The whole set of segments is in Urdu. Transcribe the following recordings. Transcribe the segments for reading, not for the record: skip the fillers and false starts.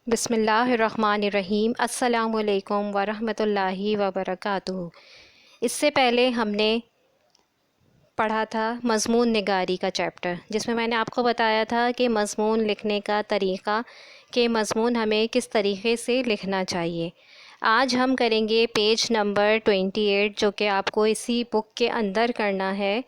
بسم اللہ الرحمن الرحیم۔ السلام علیکم ورحمۃ اللہ وبرکاتہ۔ اس سے پہلے ہم نے پڑھا تھا مضمون نگاری کا چیپٹر، جس میں نے آپ کو بتایا تھا کہ مضمون لکھنے کا طریقہ، کہ مضمون ہمیں کس طریقے سے لکھنا چاہیے۔ آج ہم کریں گے پیج نمبر 28، جو کہ آپ کو اسی بک کے اندر کرنا ہے۔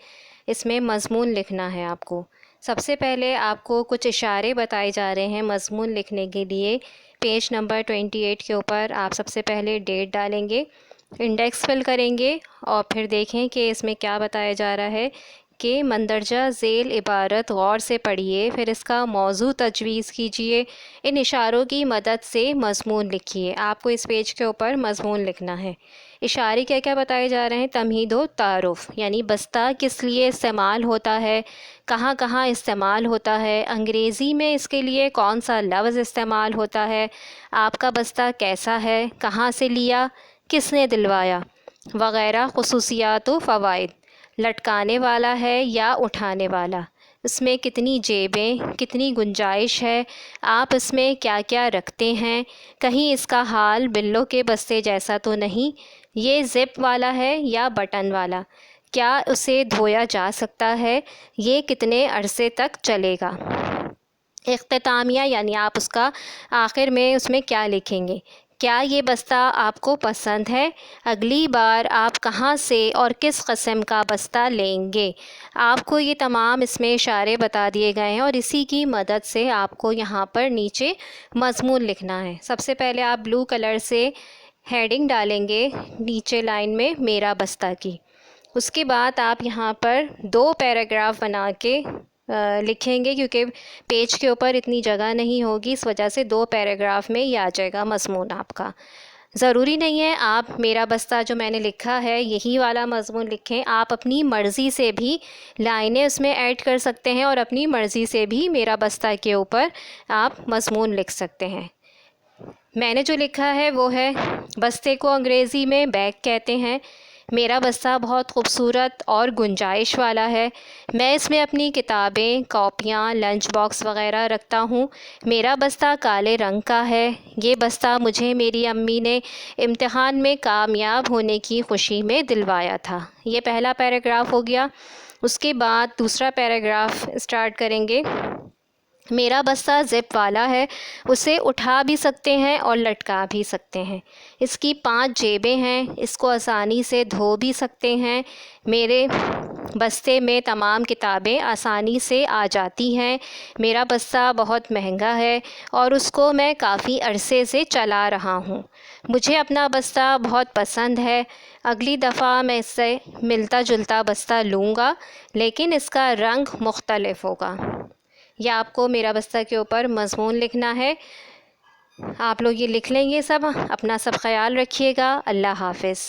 اس میں مضمون لکھنا ہے آپ کو۔ سب سے پہلے آپ کو کچھ اشارے بتائے جا رہے ہیں مضمون لکھنے کے لیے۔ پیج نمبر 28 کے اوپر آپ سب سے پہلے ڈیٹ ڈالیں گے، انڈیکس فل کریں گے، اور پھر دیکھیں کہ اس میں کیا بتایا جا رہا ہے کہ مندرجہ ذیل عبارت غور سے پڑھیے، پھر اس کا موضوع تجویز کیجیے، ان اشاروں کی مدد سے مضمون لکھیے۔ آپ کو اس پیج کے اوپر مضمون لکھنا ہے۔ اشارے کیا کیا بتائے جا رہے ہیں؟ تمہید و تعارف، یعنی بستہ کس لیے استعمال ہوتا ہے، کہاں کہاں استعمال ہوتا ہے، انگریزی میں اس کے لیے کون سا لفظ استعمال ہوتا ہے، آپ کا بستہ کیسا ہے، کہاں سے لیا، کس نے دلوایا، وغیرہ خصوصیات و فوائد۔ لٹکانے والا ہے یا اٹھانے والا، اس میں کتنی جیبیں، کتنی گنجائش ہے، آپ اس میں کیا کیا رکھتے ہیں، کہیں اس کا حال بلوں کے بستے جیسا تو نہیں، یہ زپ والا ہے یا بٹن والا، کیا اسے دھویا جا سکتا ہے، یہ کتنے عرصے تک چلے گا۔ اختتامیہ، یعنی آپ اس کا آخر میں اس میں کیا لکھیں گے، کیا یہ بستہ آپ کو پسند ہے، اگلی بار آپ کہاں سے اور کس قسم کا بستہ لیں گے۔ آپ کو یہ تمام اس میں اشارے بتا دیے گئے ہیں، اور اسی کی مدد سے آپ کو یہاں پر نیچے مضمون لکھنا ہے۔ سب سے پہلے آپ بلو کلر سے ہیڈنگ ڈالیں گے نیچے لائن میں میرا بستہ کی۔ اس کے بعد آپ یہاں پر 2 پیراگراف بنا کے لکھیں گے، کیونکہ پیج کے اوپر اتنی جگہ نہیں ہوگی، اس وجہ سے 2 پیراگراف میں یہ آ جائے گا مضمون آپ کا۔ ضروری نہیں ہے آپ میرا بستہ جو میں نے لکھا ہے یہی والا مضمون لکھیں، آپ اپنی مرضی سے بھی لائنیں اس میں ایڈ کر سکتے ہیں، اور اپنی مرضی سے بھی میرا بستہ کے اوپر آپ مضمون لکھ سکتے ہیں۔ میں نے جو لکھا ہے وہ ہے، بستے کو انگریزی میں بیگ کہتے ہیں۔ میرا بستہ بہت خوبصورت اور گنجائش والا ہے، میں اس میں اپنی کتابیں، کاپیاں، لنچ باکس وغیرہ رکھتا ہوں۔ میرا بستہ کالے رنگ کا ہے، یہ بستہ مجھے میری امی نے امتحان میں کامیاب ہونے کی خوشی میں دلوایا تھا۔ یہ پہلا پیراگراف ہو گیا۔ اس کے بعد دوسرا پیراگراف اسٹارٹ کریں گے۔ میرا بستہ زپ والا ہے، اسے اٹھا بھی سکتے ہیں اور لٹکا بھی سکتے ہیں، اس کی 5 جیبیں ہیں، اس کو آسانی سے دھو بھی سکتے ہیں۔ میرے بستے میں تمام کتابیں آسانی سے آ جاتی ہیں۔ میرا بستہ بہت مہنگا ہے اور اس کو میں کافی عرصے سے چلا رہا ہوں۔ مجھے اپنا بستہ بہت پسند ہے، اگلی دفعہ میں اس سے ملتا جلتا بستہ لوں گا، لیکن اس کا رنگ مختلف ہوگا۔ یا آپ کو میرا بستہ کے اوپر مضمون لکھنا ہے۔ آپ لوگ یہ لکھ لیں گے سب، اپنا سب خیال رکھیے گا۔ اللہ حافظ۔